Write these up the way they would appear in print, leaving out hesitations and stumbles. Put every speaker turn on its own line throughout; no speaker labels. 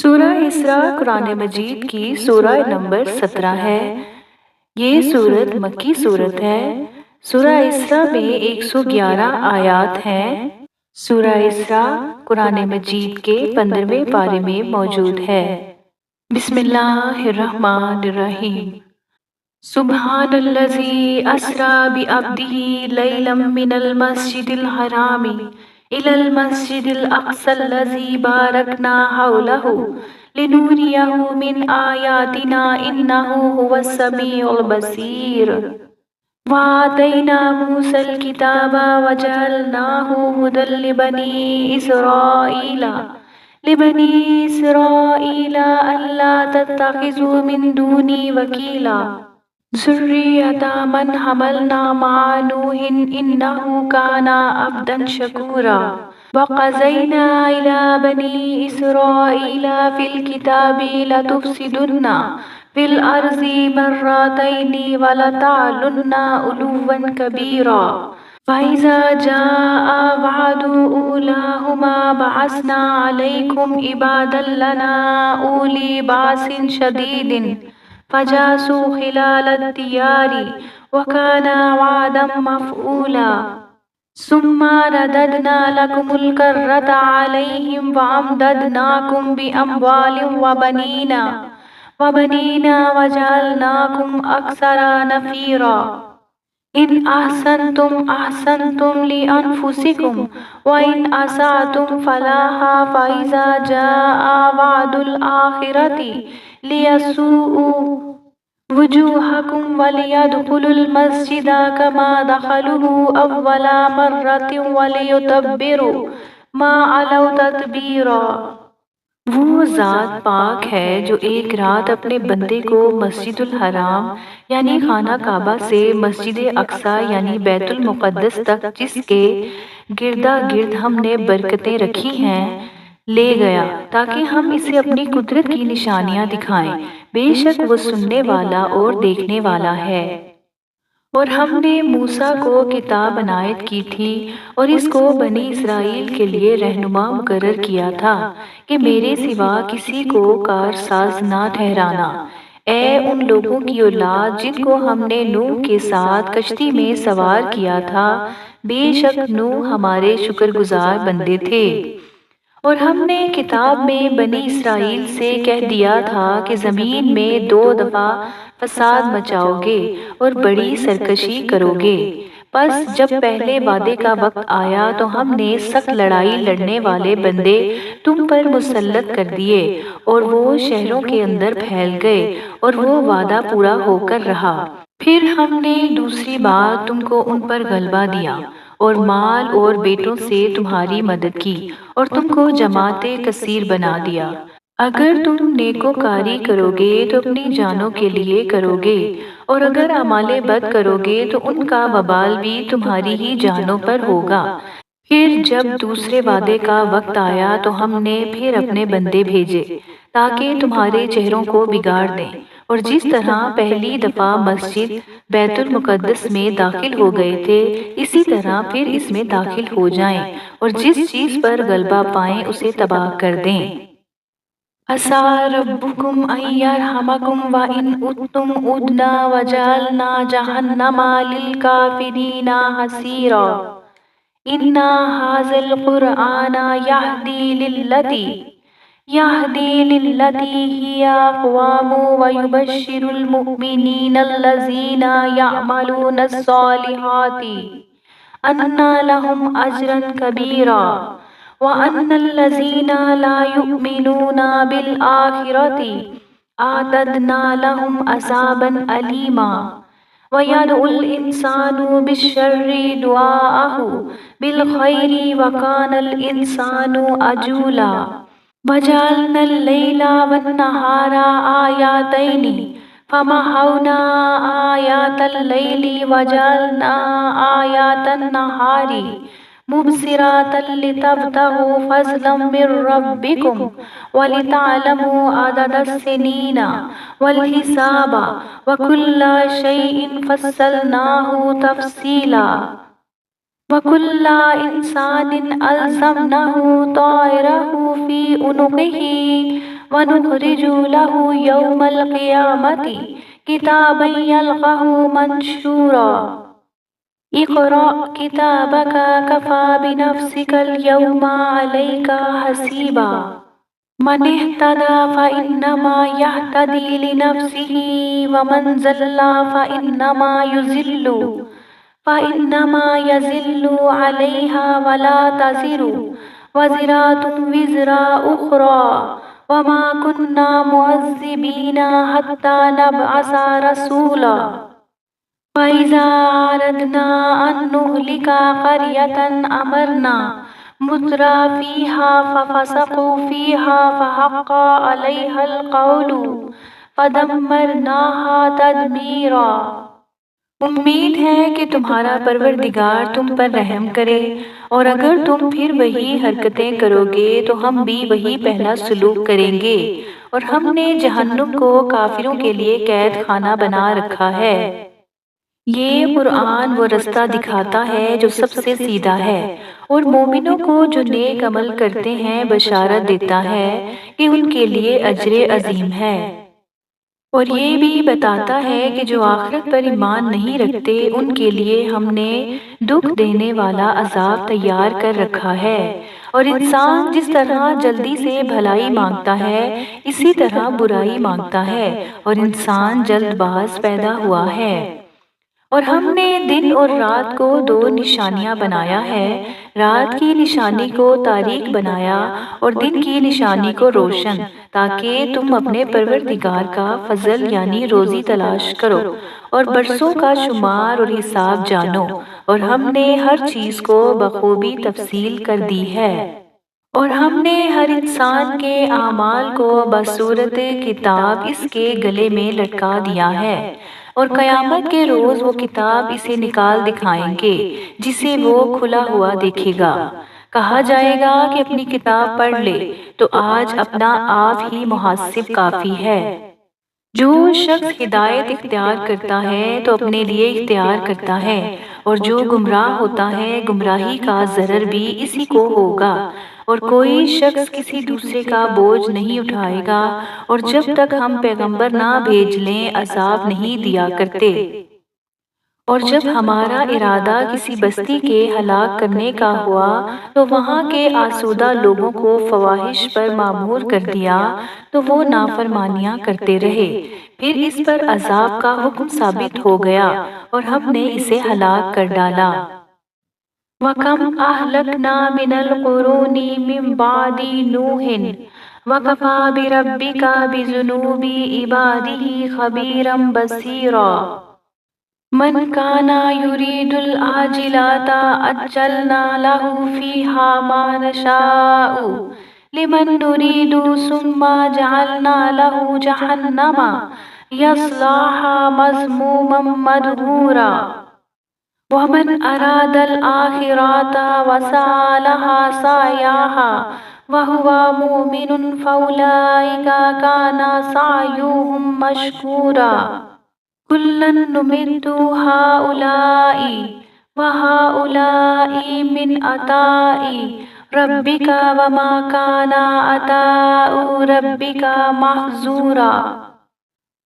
سورہ اسراء قرآن مجید کی سورہ نمبر 17 ہے۔ یہ سورت مکی سورت ہے۔ سورہ اسراء میں 111 آیات ہیں۔ سورہ اسراء قرآن مجید کے 15ویں پارے میں موجود ہے۔ بسم اللہ الرحمن الرحیم۔ سبحان الذی اسریٰ بعبدہ لیلا من المسجد الحرام إلى المسجد الأقصى الذي باركنا حوله لنريه من آياتنا إنه هو السميع البصير وآتينا موسى الكتاب وجعلناه هدى لبني إسرائيل ألا تتخذوا من دوني وكيلا ذرية من حملنا مع نوح إنه كان عبدا شكورا وقضينا إلى بني إسرائيل في الكتاب لتفسدن في الأرض مرتين ولتعلن علوا كبيرا فإذا جاء وعد أولاهما بعثنا عليكم عبادا لنا أولي بأس شديد فجاسوا خلال الديار وكان وعدا مفعولا ثم رددنا لكم الكرة عليهم وأمددناكم بأموال وبنين وجعلناكم أكثر نفيرا إن أحسنتم أحسنتم لأنفسكم وإن أسأتم فلها فإذا جاء وعد الآخرة ليسوءوا وجوهكم وليدخلوا المسجد كما دخلوه أول مرة وليتبروا ما علوا تتبيرا۔ وہ ذات پاک ہے جو ایک رات اپنے بندے کو مسجد الحرام یعنی خانہ کعبہ سے مسجد اقصیٰ یعنی بیت المقدس تک جس کے گردا گرد ہم نے برکتیں رکھی ہیں لے گیا تاکہ ہم اسے اپنی قدرت کی نشانیاں دکھائیں۔ بے شک وہ سننے والا اور دیکھنے والا ہے۔ اور ہم نے موسیٰ کو کتاب عنایت کی تھی اور اس کو بنی اسرائیل کے لیے رہنما مقرر کیا تھا کہ میرے سوا کسی کو کارساز نہ ٹھہرانا۔ اے ان لوگوں کی اولاد جن کو ہم نے نوح کے ساتھ کشتی میں سوار کیا تھا، بے شک نوح ہمارے شکر گزار بندے تھے۔ اور ہم نے کتاب میں بنی اسرائیل سے کہہ دیا تھا کہ زمین میں 2 دفعہ فساد مچاؤ گے اور بڑی سرکشی کرو گے۔ پس جب پہلے وعدے کا وقت آیا تو ہم نے سخت لڑائی لڑنے والے بندے تم پر مسلط کر دیے اور وہ شہروں کے اندر پھیل گئے اور وہ وعدہ پورا ہو کر رہا۔ پھر ہم نے دوسری بار تم کو ان پر غلبہ دیا اور مال اور بیٹوں سے تمہاری مدد کی اور تم کو جماعت کثیر بنا دیا۔ اگر تم نیکوکاری کرو گے تو اپنی جانوں کے لیے کرو گے اور اگر اعمال بد کرو گے تو ان کا وبال بھی تمہاری ہی جانوں پر ہوگا۔ پھر جب دوسرے وعدے کا وقت آیا تو ہم نے پھر اپنے بندے بھیجے تاکہ تمہارے چہروں کو بگاڑ دیں، اور جس طرح پہلی دفعہ مسجد بیت المقدس میں داخل ہو گئے تھے اسی طرح پھر اس میں داخل ہو جائیں اور جس چیز پر غلبہ پائیں اسے تباہ کر دیں۔ عَسَىٰ رَبُّكُمْ أَن يَرْحَمَكُمْ وَإِنْ عُدْتُمْ عُدْنَا وَجَعَلْنَا جَهَنَّمَ لِلْكَافِرِينَ حَصِيرًا إِنَّ هَٰذَا الْقُرْآنَ يَهْدِي لِلَّتِي هِيَ أَقْوَمُ وَيُبَشِّرُ الْمُؤْمِنِينَ الَّذِينَ يَعْمَلُونَ الصَّالِحَاتِ أَنَّ لَهُمْ أَجْرًا كَبِيرًا وَأَنَّ الَّذِينَ لَا يُؤْمِنُونَ بِالْآخِرَةِ أَعْتَدْنَا لَهُمْ عَذَابًا أَلِيمًا وَيَدْعُو الْإِنسَانُ بِالشَّرِّ دُعَاءَهُ بِالْخَيْرِ وَكَانَ الْإِنسَانُ عَجُولًا وَجَعَلْنَا اللَّيْلَ وَالنَّهَارَ آيَاتَيْنِ فَمَحَوْنَا آيَاتَ اللَّيْلِ وَجَعَلْنَا آيَاتَ النَّهَارِ مُبْصِرَةً لِتَبْتَغُوا فَضْلًا مِّن رَّبِّكُمْ وَلِتَعْلَمُوا عَدَدَ السِّنِينَ وَالْحِسَابَ وَكُلَّ شَيْءٍ فَصَّلْنَاهُ تَفْصِيلًا وَكُلَّ إِنسَانٍ أَلْزَمْنَاهُ طَائِرَهُ فِي عُنُقِهِ ونخرج له يوم القيامة كتابا يلقاه منشورا اقرأ كتابك كفى بنفسك اليوم عليك حسيبا من اهتدى فإنما يهتدي لنفسه ومن زل فإنما يزل عليها ولا تزر وزرات وزر أخرى وما كنا معذبين حتى نبعث رسولا فإذا أردنا أن نهلك قرية أمرنا متر فيها ففسقوا فيها فحق عليها القول فدمرناها تدمیرا۔ امید ہے کہ تمہارا پروردگار تم پر رحم کرے، اور اگر تم پھر وہی حرکتیں کرو گے تو ہم بھی وہی پہلا سلوک کریں گے، اور ہم نے جہنم کو کافروں کے لیے قید خانہ بنا رکھا ہے۔ یہ قرآن وہ رستہ دکھاتا ہے جو سب سے سیدھا ہے، اور مومنوں کو جو نیک عمل کرتے ہیں بشارت دیتا ہے کہ ان کے لیے اجر عظیم ہے، اور یہ بھی بتاتا ہے کہ جو آخرت پر ایمان نہیں رکھتے ان کے لیے ہم نے دکھ دینے والا عذاب تیار کر رکھا ہے۔ اور انسان جس طرح جلدی سے بھلائی مانگتا ہے اسی طرح برائی مانگتا ہے، اور انسان جلد باز پیدا ہوا ہے۔ اور ہم نے دن اور رات کو دو نشانیاں بنایا ہے، رات کی نشانی کو تاریک بنایا اور دن کی نشانی کو روشن، تاکہ تم اپنے پروردگار کا فضل یعنی روزی تلاش کرو اور برسوں کا شمار اور حساب جانو، اور ہم نے ہر چیز کو بخوبی تفصیل کر دی ہے۔ اور ہم نے ہر انسان کے اعمال کو بصورت کتاب اس کے گلے میں لٹکا دیا ہے، اور قیامت کے روز وہ کتاب اسے نکال دکھائیں گے جسے وہ کھلا ہوا دیکھے گا۔ کہا جائے گا کہ اپنی کتاب پڑھ لے، تو آج اپنا آپ ہی محاسب کافی ہے۔ جو شخص ہدایت اختیار کرتا ہے تو اپنے لیے اختیار کرتا ہے، اور جو گمراہ ہوتا ہے گمراہی کا ضرر بھی اسی کو ہوگا، اور کوئی شخص کسی دوسرے کا بوجھ نہیں اٹھائے گا، اور جب تک ہم پیغمبر نہ بھیج لیں عذاب نہیں دیا کرتے۔ اور جب ہمارا ارادہ کسی بستی کے ہلاک کرنے کا ہوا تو وہاں کے آسودہ لوگوں کو فواحش پر مامور کر دیا تو وہ نافرمانیاں کرتے رہے، پھر اس پر عذاب کا حکم ثابت ہو گیا اور ہم نے اسے ہلاک کر ڈالا۔ وَكَمْ أَهْلَكْنَا مِنَ الْقُرُونِ مِنْ بَعْدِ نُوحٍ وَكَفَى بِرَبِّكَ بِذُنُوبِ عِبَادِهِ خَبِيرًا بَصِيرًا۔ من كان يريد العاجلة عجلنا له فيها ما نشاء لمن نريد ثم جعلنا له جهنم يصلاها مذموما مدحورا۔ ومن أراد الآخرة وسعى لها سعيها وهو مؤمن فأولئك كان سعيهم مشكورا۔ كلا نمد هؤلاء وهؤلاء من عطاء ربك وما كان عطاء ربك محظورا۔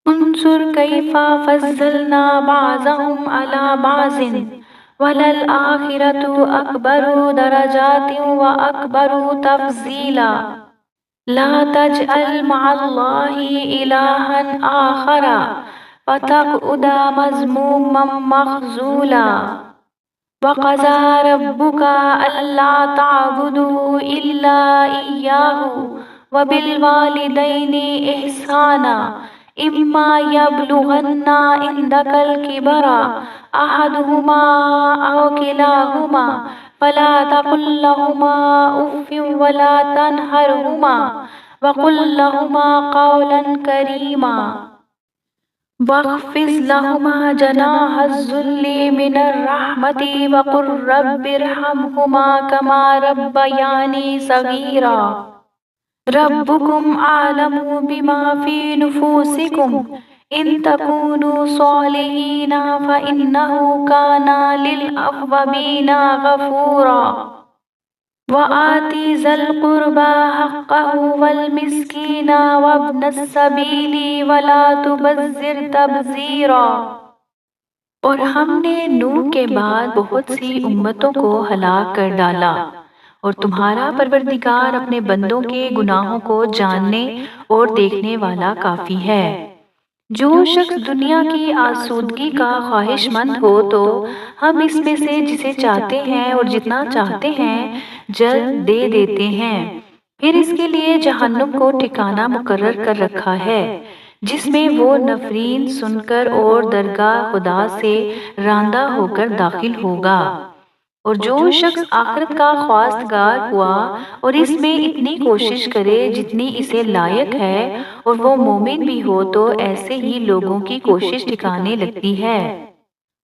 انظر كيف فضلنا بعضهم على بعض وللآخرة أكبر درجات وأكبر تفضيلا۔ لا تجعل مع الله إلها آخر فتقعد مذموما مخذولا۔ وقضى ربك ألا تعبدوا إلا إياه وبالوالدين إحسانا إما يبلغن عندك الكبر أحدهما أو كلاهما فلا تقل لهما أف ولا تنهرهما وقل لهما قولا كريما واخفض لهما جناح الذل من الرحمة وقل رب ارحمهما كما ربياني صغيرا۔ ربكم أعلم بما في نفوسكم إن تكونوا صالحين فإنه كان للأوابين غفورا۔ وآتی ذی القربى حقہ والمسکین وابن السبیل ولا تبذر تبذیرا۔ اور ہم نے نوح کے بعد بہت سی امتوں کو ہلاک کر ڈالا، اور تمہارا پروردگار اپنے بندوں کے گناہوں کو جاننے اور دیکھنے والا کافی ہے۔ جو شخص دنیا کی آسودگی کا خواہش مند ہو تو ہم اس میں سے جسے چاہتے ہیں اور جتنا چاہتے ہیں جلد دے دیتے ہیں، پھر اس کے لیے جہنم کو ٹھکانہ مقرر کر رکھا ہے، جس میں وہ نفرین سن کر اور درگاہ خدا سے راندہ ہو کر داخل ہوگا۔ اور جو شخص آخرت کا خواستگار ہوا اور اس میں اتنی کوشش کرے جتنی اسے لائق ہے اور وہ مومن بھی ہو تو ایسے ہی لوگوں کی کوشش ٹھکانے لگتی ہے۔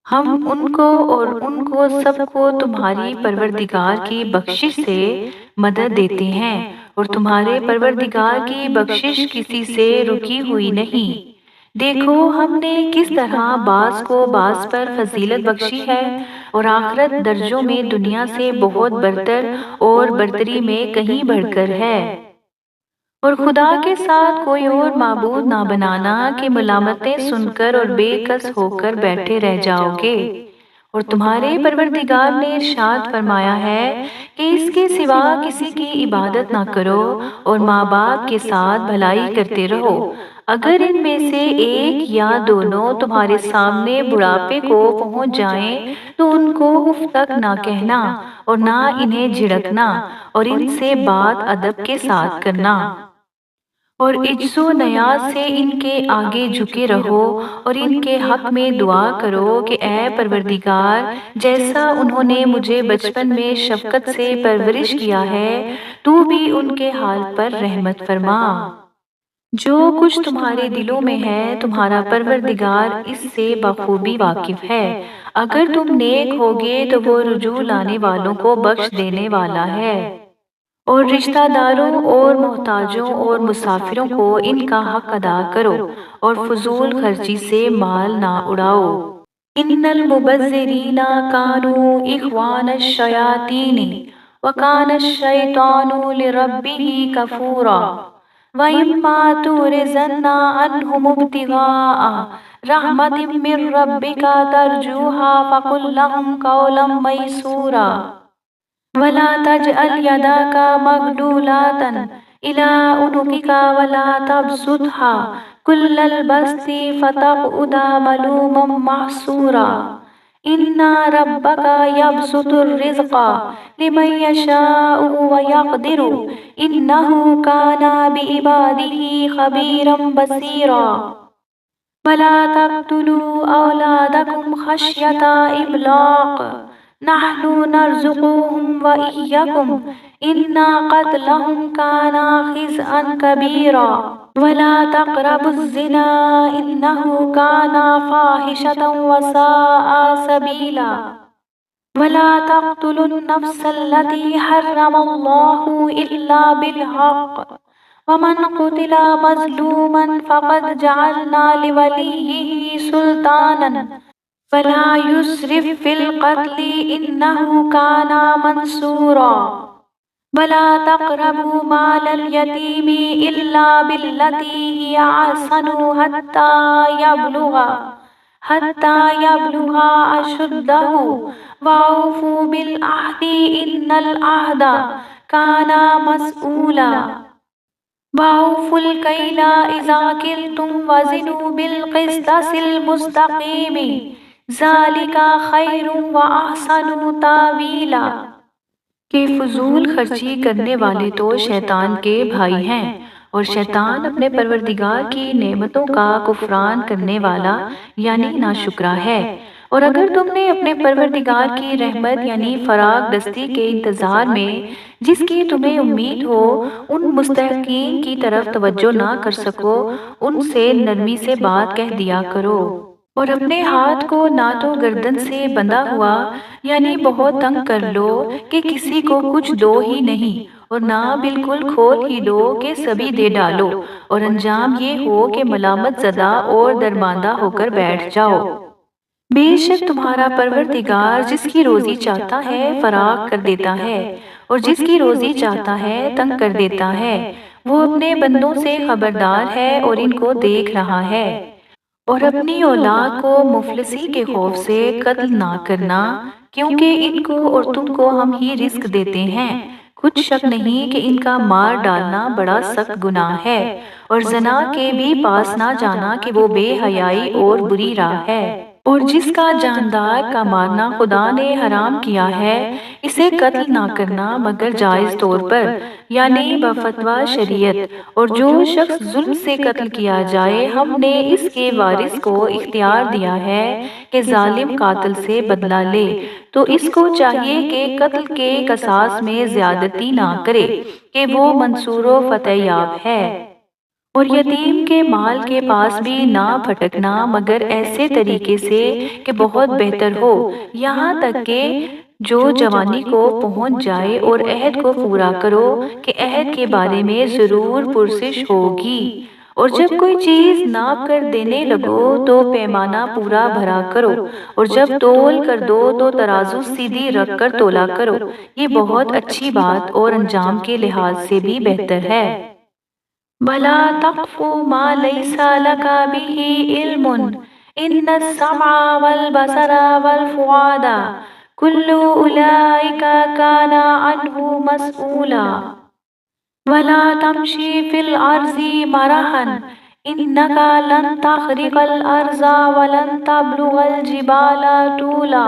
ہم ان کو اور ان کو سب کو تمہاری پروردگار کی بخشش سے مدد دیتے ہیں، اور تمہارے پروردگار کی بخشش کسی سے رکی ہوئی نہیں۔ دیکھو ہم نے کس طرح بعض کو بعض پر فضیلت بخشی ہے، اور آخرت درجوں میں دنیا سے بہت برتر اور برتری میں کہیں بڑھ کر ہے۔ اور خدا کے ساتھ کوئی اور معبود نہ بنانا کہ ملامتیں سن کر اور بے کس ہو کر بیٹھے رہ جاؤ گے۔ اور تمہارے پروردگار نے ارشاد فرمایا ہے کہ اس کے سوا کسی کی عبادت نہ کرو اور ماں باپ کے ساتھ بھلائی کرتے رہو۔ اگر ان میں سے ایک یا دونوں تمہارے سامنے بڑھاپے کو پہنچ جائیں تو ان کو اف تک نہ کہنا اور نہ انہیں جھڑکنا، اور ان سے بات ادب کے ساتھ کرنا۔ اور عجز و نیاز سے ان کے آگے جھکے رہو اور ان کے حق میں دعا کرو کہ اے پروردگار، جیسا انہوں نے مجھے بچپن میں شفقت سے پرورش کیا ہے تو بھی ان کے حال پر رحمت فرما۔ جو کچھ تمہارے دلوں میں ہے تمہارا پروردگار اس سے بخوبی واقف ہے۔ اگر تم نیک ہوگے تو وہ رجوع لانے والوں کو بخش دینے والا ہے۔ اور رشتہ داروں اور محتاجوں اور مسافروں کو ان کا حق ادا کرو، اور فضول خرچی سے مال نہ اڑاؤ۔ ان المبذرین کانوا اخوان الشیاطین وکان الشیطان لربہ کفورا وَإِمَّا تُعْرِضَنَّ عَنْهُمُ ابْتِغَاءَ رَحْمَةٍ مِّن رَّبِّكَ تَرْجُوهَا فَقُل لَّهُمْ قَوْلًا مَّيْسُورًا وَلَا تَجْعَلْ يَدَكَ مَغْلُولَةً إِلَىٰ عُنُقِكَ وَلَا تَبْسُطْهَا كُلَّ الْبَسْطِ فَتَقْعُدَ مَلُومًا مَّحْسُورًا۔ إِنَّ رَبَّكَ يَبْسُطُ الرِّزْقَ لِمَن يَشَاءُ وَيَقْدِرُ إِنَّهُ كَانَ بِعِبَادِهِ خَبِيرًا بَصِيرًا۔ وَلَا تَقْتُلُوا أَوْلَادَكُمْ خَشْيَةَ إِمْلَاقٍ نَحْنُ نَرْزُقُهُمْ وَإِيَّاكُمْ إِنَّ قَتْلَهُمْ كَانَ خِطْئًا كَبِيرًا۔ وَلَا تَقْرَبُوا الزِّنَا إِنَّهُ كَانَ فَاحِشَةً وَسَاءَ سَبِيلًا۔ وَلَا تَقْتُلُوا النَّفْسَ الَّتِي حَرَّمَ اللَّهُ إِلَّا بِالْحَقِّ وَمَنْ قُتِلَ مَظْلُومًا فَقَدْ جَعَلْنَا لِوَلِيِّهِ سُلْطَانًا فَلَا يُسْرِفْ فِي الْقَتْلِ إِنَّهُ كَانَ مَنصُورًا۔ وَلَا تَقْرَبُوا مَالَ الْيَتِيمِ إِلَّا بِالَّتِي هِيَ أَحْسَنُ حَتَّى يَبْلُغَ أَشُدَّهُ وَأَوْفُوا بِالْعَهْدِ إِنَّ الْعَهْدَ كَانَ مَسْئُولًا۔ وَأَوْفُوا الْكَيْلَ إِذَا كِلْتُمْ وَزِنُوا بِالْقِسْطَاسِ الْمُسْتَقِيمِ ذَلِكَ خَيْرٌ وَأَحْسَنُ تَأْوِيلًا۔ کہ فضول خرچی کرنے والے تو شیطان کے بھائی ہیں، اور شیطان اپنے پروردگار کی نعمتوں کا کفران کرنے والا یعنی ناشکرا ہے۔ اور اگر تم نے اپنے پروردگار کی رحمت یعنی فراغ دستی کے انتظار میں جس کی تمہیں امید ہو ان مستحقین کی طرف توجہ نہ کر سکو، ان سے نرمی سے بات کہہ دیا کرو، اور اپنے ہاتھ کو نہ تو گردن سے بندھا ہوا یعنی بہت تنگ کر لو کہ کسی کو کچھ دو ہی نہیں، اور نہ بالکل کھول ہی دو کہ سبھی دے ڈالو، اور انجام یہ ہو کہ ملامت زدہ اور درماندہ ہو کر بیٹھ جاؤ۔ بے شک تمہارا پروردگار جس کی روزی چاہتا ہے فراغ کر دیتا ہے، اور جس کی روزی چاہتا ہے تنگ کر دیتا ہے۔ وہ اپنے بندوں سے خبردار ہے اور ان کو دیکھ رہا ہے۔ اور اپنی اولاد کو مفلسی کے خوف سے قتل نہ کرنا، کیونکہ ان کو اور تم کو ہم ہی رزق دیتے ہیں۔ کچھ شک نہیں کہ ان کا مار ڈالنا بڑا سخت گناہ ہے، اور زنا کے بھی پاس نہ جانا کہ وہ بے حیائی اور بری راہ ہے۔ اور جس کا جاندار کا مارنا خدا نے حرام کیا ہے، اسے قتل نہ کرنا مگر جائز طور پر، یعنی بفتویٰ شریعت۔ اور جو شخص ظلم سے قتل کیا جائے، ہم نے اس کے وارث کو اختیار دیا ہے کہ ظالم قاتل سے بدلہ لے، تو اس کو چاہیے کہ قتل کے قصاص میں زیادتی نہ کرے، کہ وہ منصور و فتح یاب ہے۔ اور یتیم کے مال کے پاس بھی نہ پھٹکنا مگر ایسے طریقے سے کہ بہت بہتر ہو، یہاں تک کہ جو جوانی کو پہنچ جائے، اور عہد کو پورا کرو کہ عہد کے بارے میں ضرور پرسش ہوگی۔ اور جب کوئی چیز ناپ کر دینے لگو تو پیمانہ پورا بھرا کرو، اور جب تول کر دو تو ترازو سیدھی رکھ کر تولا کرو، یہ بہت اچھی بات اور انجام کے لحاظ سے بھی بہتر ہے۔ بَلَا تَقْفُ مَا لَيْسَ لَكَ بِهِ عِلْمٌ إِنَّ السَّمْعَ وَالْبَصَرَ وَالْفُؤَادَ كُلُّ أُولَئِكَ كَانَ عَنْهُ مَسْئُولًا وَلَا تَمْشِ فِي الْأَرْضِ مَرَحًا إِنَّكَ لَن تَخْرِقَ الْأَرْضَ وَلَن تَبْلُغَ الْجِبَالَ طُولًا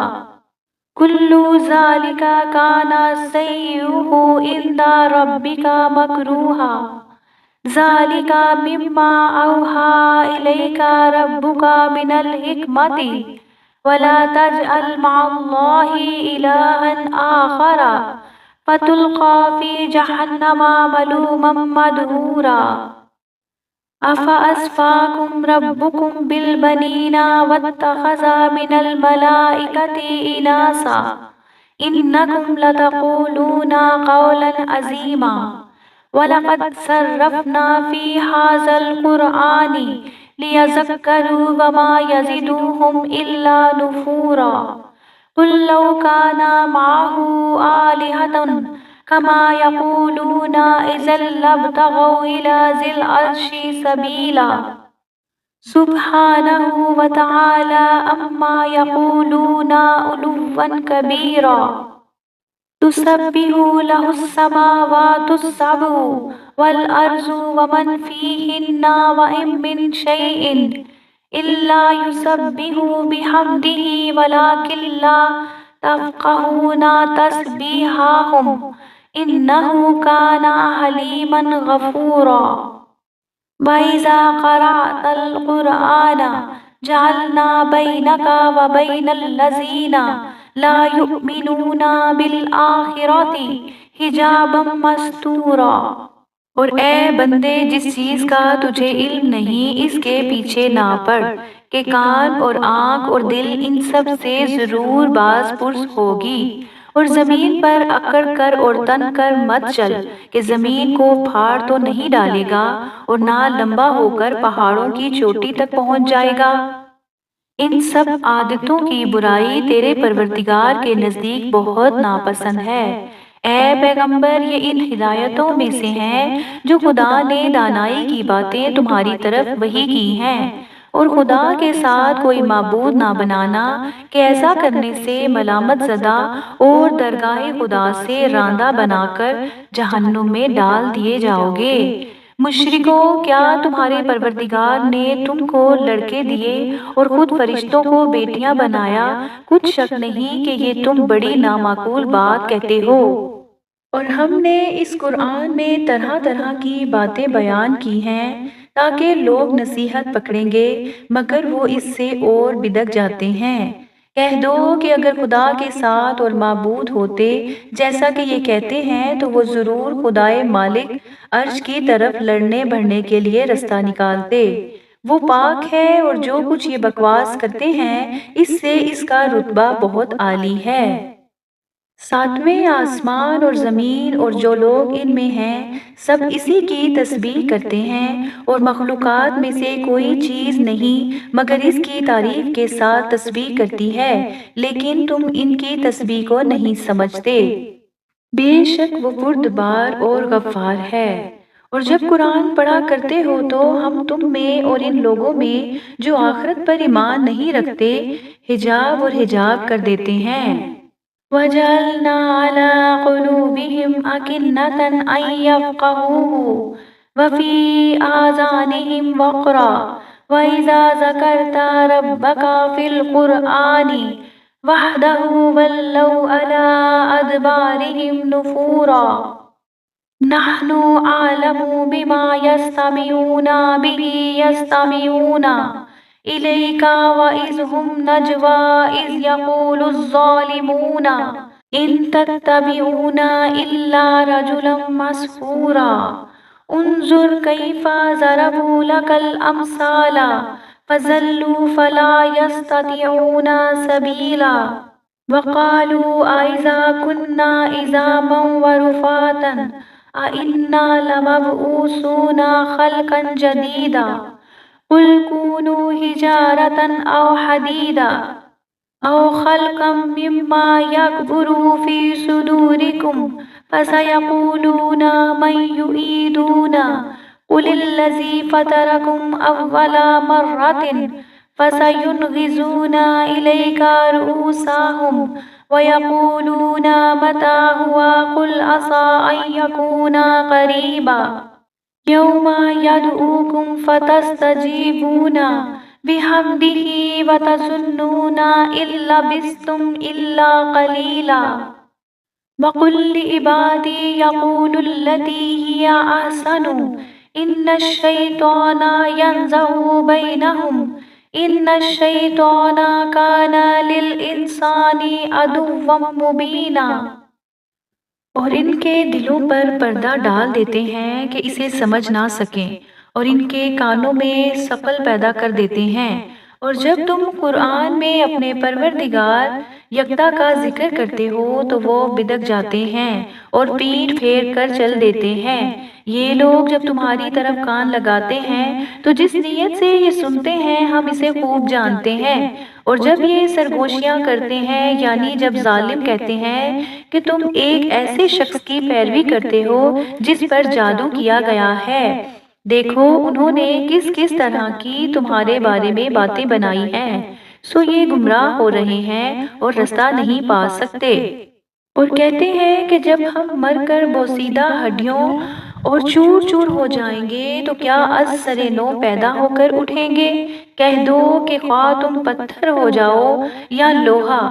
كُلُّ ذَلِكَ كَانَ سَيِّئُهُ عِندَ رَبِّكَ مَكْرُوهًا ذَلِكَ مِمَّا أَوْحَى إِلَيْكَ رَبُّكَ مِنَ الْحِكْمَةِ وَلَا تَجْعَلْ مَعَ اللَّهِ إِلَٰهًا آخَرَ فَتُلْقَىٰ فِي جَهَنَّمَ مَلُومًا مَدْحُورًا أَفَأَصْفَاكُمْ رَبُّكُمْ بِالْبَنِينَ وَاتَّخَذَ مِنَ الْمَلَائِكَةِ إِنَاثًا إِنَّكُمْ لَتَقُولُونَ قَوْلًا عَظِيمًا وَلَقَدْ صَرَّفْنَا فِي هَٰذَا الْقُرْآنِ لِيَذَّكَّرُوا وَمَا يَزِيدُهُمْ إِلَّا نُفُورًا قُل لَّوْ كَانَ مَعَهُ آلِهَةٌ كَمَا يَقُولُونَ إِذًا لَّابْتَغَوْا إِلَىٰ ذِي الْعَرْشِ سَبِيلًا سُبْحَانَهُ وَتَعَالَىٰ عَمَّا يَقُولُونَ عُلُوًّا كَبِيرًا تُسَبِّحُ لَهُ السَّمَاوَاتُ السَّبْعُ وَالْأَرْضُ وَمَنْ فِيهِنَّ وَإِن مِّن شَيْءٍ إِلَّا يُسَبِّحُ بِحَمْدِهِ وَلَٰكِن لَّا تَفْقَهُونَ تَسْبِيحَهُمْ إِنَّهُ كَانَ حَلِيمًا غَفُورًا وَإِذَا قَرَأْتَ الْقُرْآنَ جَعَلْنَا بَيْنَكَ وَبَيْنَ الَّذِينَ لَا يُؤْمِنُونَ بِالْآخِرَةِ حِجَابًا مَّسْتُورًا۔ اور اے بندے، جس چیز کا تجھے علم نہیں اس کے پیچھے نہ پڑ، کہ کان اور آنکھ اور دل ان سب سے ضرور باز پرس ہوگی۔ اور زمین پر اکڑ کر اور تن کر مت چل، کہ زمین کو پھاڑ تو نہیں ڈالے گا اور نہ لمبا ہو کر پہاڑوں کی چوٹی تک پہنچ جائے گا۔ ان سب عادتوں کی برائی تیرے پروردگار کے نزدیک بہت ناپسند ہے۔ اے پیغمبر، یہ ان ہدایتوں میں سے ہیں جو خدا نے دانائی کی باتیں تمہاری طرف وحی کی ہیں، اور خدا کے ساتھ کوئی معبود نہ بنانا، کہ ایسا کرنے سے ملامت زدہ اور درگاہ خدا سے راندہ بنا کر جہنم میں ڈال دیے جاؤ گے۔ مشرکو، کیا تمہارے پروردگار نے تم کو لڑکے دیے اور خود فرشتوں کو بیٹیاں بنایا؟ کچھ شک نہیں کہ یہ تم بڑی نامعقول بات کہتے ہو۔ اور ہم نے اس قرآن میں طرح طرح کی باتیں بیان کی ہیں تاکہ لوگ نصیحت پکڑیں گے، مگر وہ اس سے اور بدک جاتے ہیں۔ کہہ دو کہ اگر خدا کے ساتھ اور معبود ہوتے جیسا کہ یہ کہتے ہیں تو وہ ضرور خدائے مالک عرش کی طرف لڑنے بڑھنے کے لیے رستہ نکالتے۔ وہ پاک ہے، اور جو کچھ یہ بکواس کرتے ہیں اس سے اس کا رتبہ بہت عالی ہے۔ ساتویں آسمان اور زمین اور جو لوگ ان میں ہیں سب اسی کی تسبیح کرتے ہیں، اور مخلوقات میں سے کوئی چیز نہیں مگر اس کی تعریف کے ساتھ تسبیح کرتی ہے، لیکن تم ان کی تسبیح کو نہیں سمجھتے۔ بے شک وہ بردبار اور غفار ہے۔ اور جب قرآن پڑھا کرتے ہو تو ہم تم میں اور ان لوگوں میں جو آخرت پر ایمان نہیں رکھتے حجاب اور حجاب کر دیتے ہیں۔ وَجَعَلْنَا عَلَى قُلُوبِهِمْ أَكِنَّةً أَن يَفْقَهُوهُ وَفِي آذَانِهِمْ وَقْرًا وَإِذَا ذَكَرْتَ رَبَّكَ فِي الْقُرْآنِ وَحْدَهُ وَلَّوْا عَلَى أَدْبَارِهِمْ نُفُورًا نَحْنُ أَعْلَمُ بِمَا يَسْتَمِعُونَ بِهِ يَسْتَمِعُونَ إِلَيْكَ وَإِذْ هُمْ نَجْوَى إِذْ يَقُولُ الظَّالِمُونَ إِن تَتَّبِعُونَ إِلَّا رَجُلًا مَسْحُورًا انظُرْ كَيْفَ ضَرَبُوا لَكَ الْأَمْثَالَ فَضَلُّوا فَلَا يَسْتَطِيعُونَ سَبِيلًا وَقَالُوا أَإِذَا كُنَّا عِظَامًا وَرُفَاتًا أَإِنَّا لَمَبْعُوثُونَ خَلْقًا جَدِيدًا قُلْ كُونُوا حِجَارَةً أَوْ حَدِيدًا أَوْ خَلْقًا مِّمَّا يَكْبُرُ فِي صُدُورِكُمْ فَسَيَقُولُونَ مَن يُعِيدُنَا قُلِ الَّذِي فَطَرَكُمْ أَوَّلَ مَرَّةٍ فَسَيُنْغِضُونَ إِلَيْكَ رُءُوسَهُمْ وَيَقُولُونَ مَتَىٰ هُوَ قُلْ عَسَىٰ أَن يَكُونَ قَرِيبًا يَوْمَ يَدْعُوكُمْ فَتَسْتَجِيبُونَ بِحَمْدِهِ وَتَظُنُّونَ إِن لَّبِثْتُمْ إِلَّا قَلِيلًا وَقُل لِّعِبَادِي يَقُولُوا الَّتِي هِيَ أَحْسَنُ إِنَّ الشَّيْطَانَ يَنزَغُ بَيْنَهُمْ إِنَّ الشَّيْطَانَ كَانَ لِلْإِنسَانِ عَدُوًّا مُّبِينًا اور ان کے دلوں پر پردہ ڈال دیتے ہیں کہ اسے سمجھ نہ سکیں اور ان کے کانوں میں ثقل پیدا کر دیتے ہیں اور جب تم قرآن میں اپنے پروردگار یکتا کا ذکر کرتے ہو تو وہ بدک جاتے ہیں اور پیٹھ پھیر کر چل دیتے ہیں۔ یہ لوگ جب تمہاری طرف کان لگاتے ہیں تو جس نیت سے یہ سنتے ہیں ہم اسے خوب جانتے ہیں، اور جب یہ سرگوشیاں کرتے ہیں یعنی جب ظالم کہتے ہیں کہ تم ایک ایسے شخص کی پیروی کرتے ہو جس پر جادو کیا گیا ہے، دیکھو انہوں نے کس کس طرح کی تمہارے بارے میں باتیں بنائی ہیں، سو یہ گمراہ ہو رہے ہیں اور رستہ نہیں پا سکتے۔ اور کہتے ہیں کہ جب ہم مر کر بوسیدہ ہڈیوں اور چور چور ہو جائیں گے تو کیا از سر نو پیدا ہو کر اٹھیں گے؟ کہہ دو کہ خواہ تم پتھر ہو جاؤ یا لوہا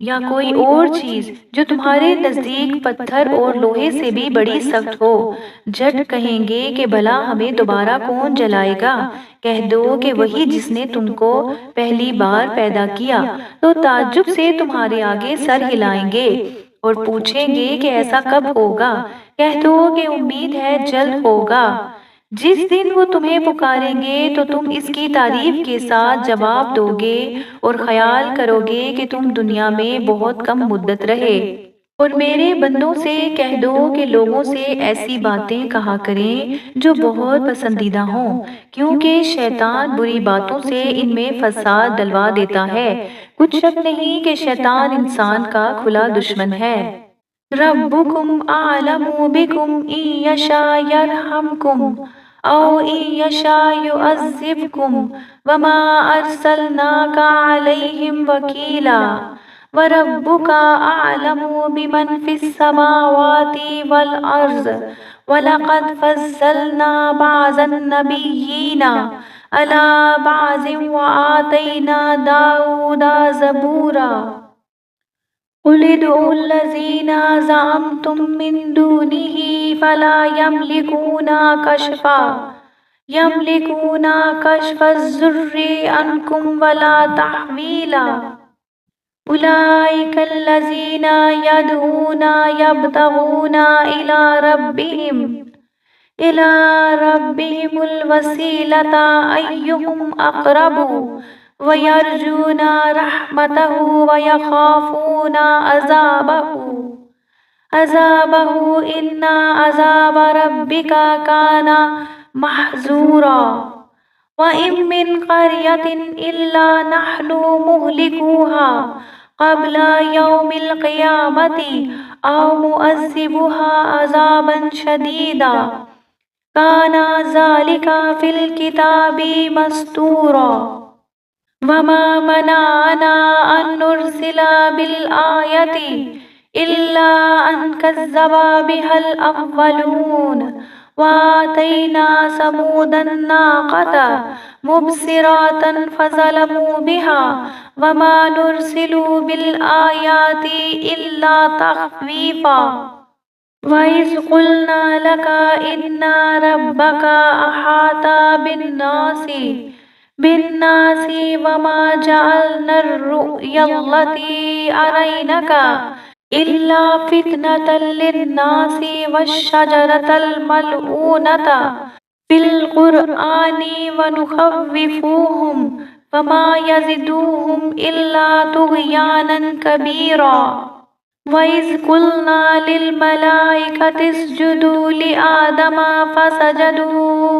یا کوئی اور چیز جو تمہارے نزدیک پتھر اور لوہے سے بھی بڑی سخت ہو، جھٹ کہیں گے کہ بھلا ہمیں دوبارہ کون جلائے گا؟ کہہ دو کہ وہی جس نے تم کو پہلی بار پیدا کیا، تو تعجب سے تمہارے آگے سر ہلائیں گے اور پوچھیں گے کہ ایسا کب ہوگا؟ کہہ دو کہ امید ہے جلد ہوگا۔ جس دن وہ تمہیں پکاریں گے تو تم اس کی تعریف کے ساتھ جواب دو گے اور خیال کرو گے کہ تم دنیا میں بہت کم مدت رہے۔ اور میرے بندوں سے کہہ دو کہ لوگوں سے ایسی باتیں کہا کریں جو بہت پسندیدہ ہوں، کیونکہ شیطان بری باتوں سے ان میں فساد ڈلوا دیتا ہے۔ کچھ شک نہیں کہ شیطان انسان کا کھلا دشمن ہے۔ ربکم اعلم بکم ان یشاء یرحمکم او ان یشاء یعذبکم وما ارسلناک علیہم وکیلا وربک اعلم بمن فی السماوات والارض وَلَقَدْ فَضَّلْنَا بَعْضَ النَّبِيِّينَ عَلَى بَعْضٍ وَآتَيْنَا دَاوُودَ زَبُورًا قُلِ ادْعُوا الَّذِينَ زَعَمْتُم مِّن دُونِهِ فَلَا يَمْلِكُونَ كَشْفَ الضُّرِّ عَنكُمْ وَلَا تَحْوِيلًا أُولَئِكَ الَّذِينَ يَدْعُونَ يَبْتَغُونَ إِلَى رَبِّهِمُ الْوَسِيلَةَ أَيُّهُمْ أَقْرَبُ وَيَرْجُونَ رَحْمَتَهُ وَيَخَافُونَ عَذَابَهُ إِنَّ عَذَابَ رَبِّكَ كَانَ مَحْذُورًا وَإِن مِّن قَرْيَةٍ إِلَّا نَحْنُ مُهْلِكُوهَا قَبْلَ يَوْمِ الْقِيَامَةِ أو مؤذبها عذابا شديدا كان ذلك في الكتاب مسطورا وما منعنا أن نرسل بالآية إلا أن كذب بها الأولون وآتينا ثمود الناقة مبصرة فظلموا بها وما نرسل بالآيات إلا تخويفا وَإِذْ قُلْنَا لَكَ إِنَّ رَبَّكَ أَحَاطَ بالناس وما جعلنا الرؤيا التي أريناك إلا فتنة للناس والشجرة الملعونة في القرآن ونخوفوهم فما يزدوهم إلا طغيانا كبيرا وَإِذْ قُلْنَا لِلْمَلَائِكَةِ اسْجُدُوا لِآدَمَ فَسَجَدُوا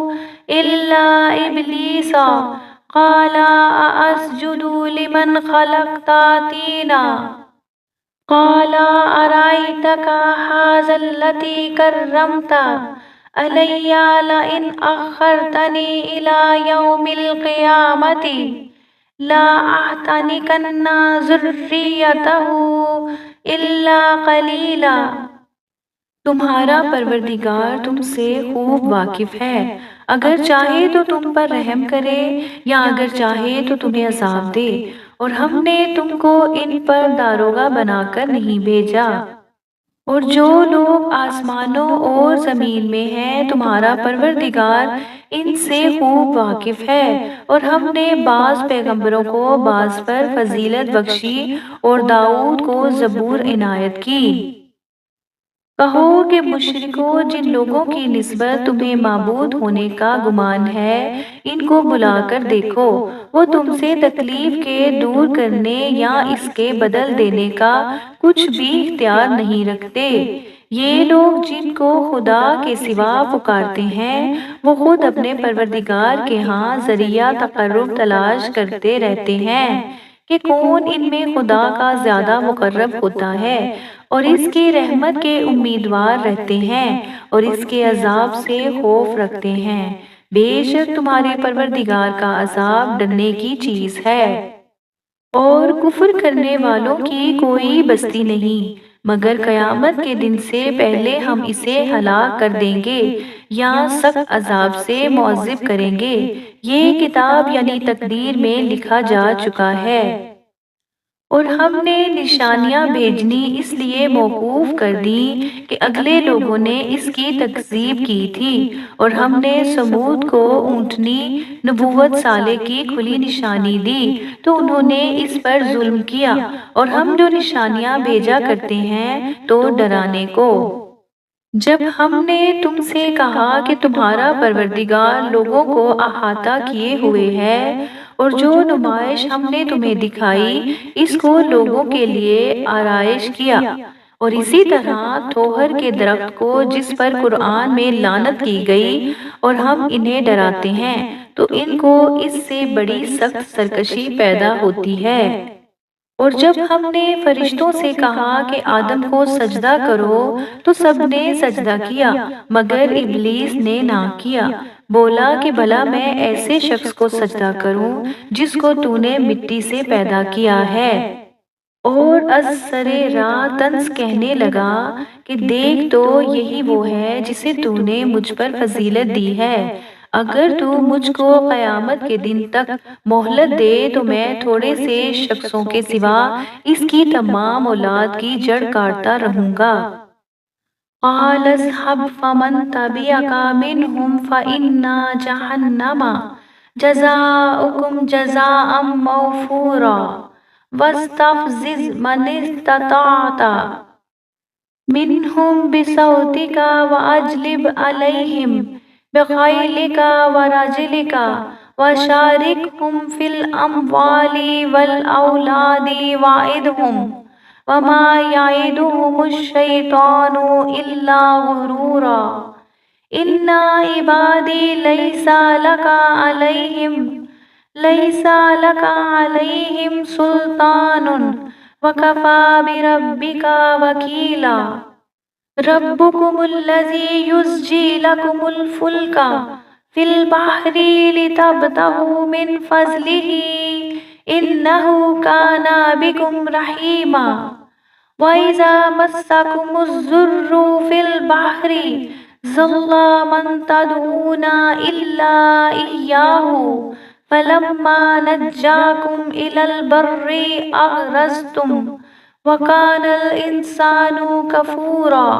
إِلَّا إِبْلِيسَ قَالَ أَأَسْجُدُ لِمَنْ خَلَقْتَ طِينًا قَالَ أَرَأَيْتَكَ هَذَا الَّذِي كَرَّمْتَ عَلَيَّ لَئِنْ أَخَّرْتَنِي إِلَى يَوْمِ الْقِيَامَةِ لا أحتنكن ذريته إلا قلیلا۔ تمہارا پروردگار تم سے خوب واقف ہے، اگر چاہے تو تم پر رحم کرے یا اگر چاہے تو تمہیں عذاب دے، اور ہم نے تم کو ان پر داروغہ بنا کر نہیں بھیجا۔ اور جو لوگ آسمانوں اور زمین میں ہیں تمہارا پروردگار ان سے خوب واقف ہے، اور ہم نے بعض پیغمبروں کو بعض پر فضیلت بخشی اور داؤد کو زبور عنایت کی۔ کہو کہ مشرکو جن لوگوں کی نسبت تمہیں معبود ہونے کا گمان ہے ان کو بلا کر دیکھو، وہ تم سے تکلیف کے دور کرنے یا اس کے بدل دینے کا کچھ بھی اختیار نہیں رکھتے۔ یہ لوگ جن کو خدا کے سوا پکارتے ہیں وہ خود اپنے پروردگار کے ہاں ذریعہ تقرب تلاش کرتے رہتے ہیں کہ کون ان میں خدا کا زیادہ مقرب ہوتا ہے، اور اس کی رحمت کے امیدوار رہتے ہیں اور اس کے عذاب سے خوف رکھتے ہیں۔ بے شک تمہارے پروردگار کا عذاب ڈرنے کی چیز ہے۔ اور کفر کرنے والوں کی کوئی بستی نہیں مگر قیامت کے دن سے پہلے ہم اسے ہلاک کر دیں گے یا سخت عذاب سے معذب کریں گے۔ یہ کتاب یعنی تقدیر میں لکھا جا چکا ہے۔ اور ہم نے نشانیاں بھیجنی اس لیے موقوف کر دی کہ اگلے لوگوں نے اس کی تکذیب کی تھی، اور ہم نے ثمود کو اونٹنی نبوت سالے کی کھلی نشانی دی تو انہوں نے اس پر ظلم کیا، اور ہم جو نشانیاں بھیجا کرتے ہیں تو ڈرانے کو۔ جب ہم نے تم سے کہا کہ تمہارا پروردگار لوگوں کو احاطہ کیے ہوئے ہے، اور جو نمائش ہم نے تمہیں دکھائی اس کو لوگوں کے لیے آرائش کیا، اور اسی طرح تھوہر کے درخت کو جس پر قرآن میں لعنت کی گئی اور ہم انہیں ڈراتے ہیں تو ان کو اس سے بڑی سخت سرکشی پیدا ہوتی ہے۔ اور جب ہم نے فرشتوں سے کہا کہ آدم کو سجدہ کرو تو سب نے سجدہ کیا مگر ابلیس نے نہ کیا، بولا کہ بھلا میں ایسے شخص کو سجدہ کروں جس کو تو نے مٹی سے پیدا کیا ہے۔ اور از سر راہ طنز کہنے لگا کہ دیکھ تو یہی وہ ہے جسے تو نے مجھ پر فضیلت دی ہے، اگر تو مجھ کو قیامت کے دن تک مہلت دے تو میں تھوڑے سے شخصوں کے سوا اس کی تمام اولاد کی جڑ کاٹتا رہوں گا۔ قال اصحب فمن تبعك منهم فإن جہنم جزاؤكم جزاء موفورا واستفزز من استطعت منهم بصوتك وأجلب عليهم بخيلك ورجلك وشاركهم في الأموال والأولاد وعدهم وما يعدهم الشيطان إلا غرورا إن عبادي ليس لك عليهم سلطان وَكَفَى بِرَبِّكَ وَكِيلًا رَبُّكُمُ الَّذِي يُزْجِي لَكُمُ الْفُلْكَ فِي الْبَحْرِ لِتَبْتَغُوا مِنْ فَضْلِهِ إِنَّهُ كَانَ بِكُمْ رَحِيمًا وَإِذَا مَسَّكُمُ الضُّرُّ فِي الْبَحْرِ ضَلَّ مَن تَدْعُونَ إِلَّا إِيَّاهُ فَلَمَّا نَجَّاكُمْ إِلَى الْبَرِّ أَعْرَضْتُمْ وَكَانَ الْإِنسَانُ كَفُورًا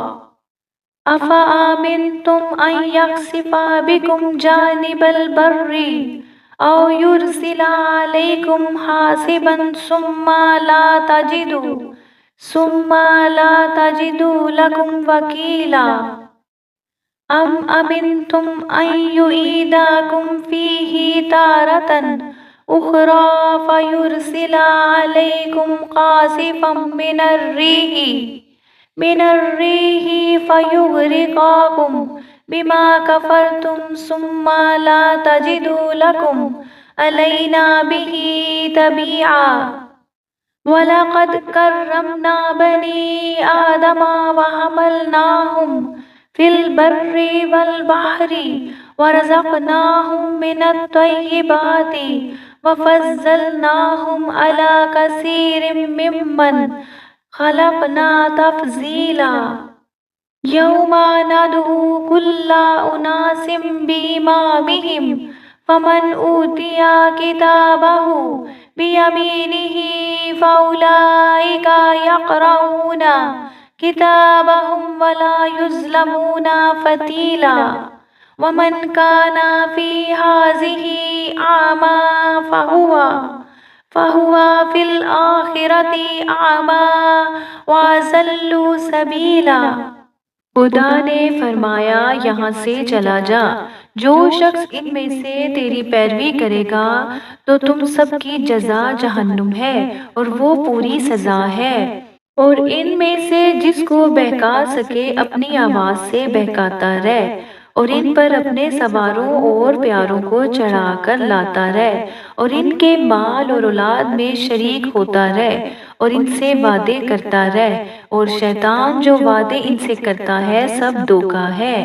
أَفَأَمِنْتُمْ أَنْ يَخْسِفَ بِكُمْ جَانِبَ الْبَرِّ أَوْ يُرْسِلَ عَلَيْكُمْ حَاصِبًا ثُمَّ لَا تَجِدُوا لَكُمْ وَكِيلًا أَمْ أَمِنْتُمْ أَنْ يُعِيدَكُمْ فِيهِ تَارَةً أُخْرَى فَيُرْسِلَ عَلَيْكُمْ قَاصِفًا مِنَ الرِّيحِ فَيُغْرِقَكُمْ بِمَا كَفَرْتُمْ ثُمَّ لَا تَجِدُوا لَكُمْ عَلَيْنَا بِهِ تَبِيعًا وَلَقَدْ كَرَّمْنَا بَنِي آدَمَ وَحَمَلْنَاهُمْ فِي الْبَرِّ وَالْبَحْرِ وَرَزَقْنَاهُمْ مِنَ الطَّيِّبَاتِ وَفَضَّلْنَاهُمْ عَلَى كَثِيرٍ مِّمَّنْ خَلَقْنَا تَفْضِيلًا يَوْمَ نَدْعُو كُلَّ أُنَاسٍ بِإِمَامِهِمْ فَمَنْ أُوتِيَ كِتَابَهُ بِيَمِينِهِ فَأُولَئِكَ يَقْرَؤُونَ كِتَابَهُمْ وَلَا يُظْلَمُونَ فَتِيلًا وَمَنْ كَانَ فِي هَٰذِهِ أَعْمَىٰ فَهُوَ فِي الْآخِرَةِ أَعْمَىٰ وَأَضَلُّ سَبِيلًا خدا نے فرمایا یہاں سے چلا جا، جو شخص ان میں سے تیری پیروی کرے گا تو تم سب کی جزا جہنم ہے اور وہ پوری سزا ہے، اور ان میں سے جس کو بہکا سکے اپنی آواز سے بہکاتا رہ، اور ان پر اپنے سواروں اور پیاروں کو چڑھا کر لاتا رہ، اور ان کے مال اور اولاد میں شریک ہوتا رہ، اور ان سے وعدے کرتا رہ، اور شیطان جو وعدے ان سے کرتا ہے سب دھوکہ ہے۔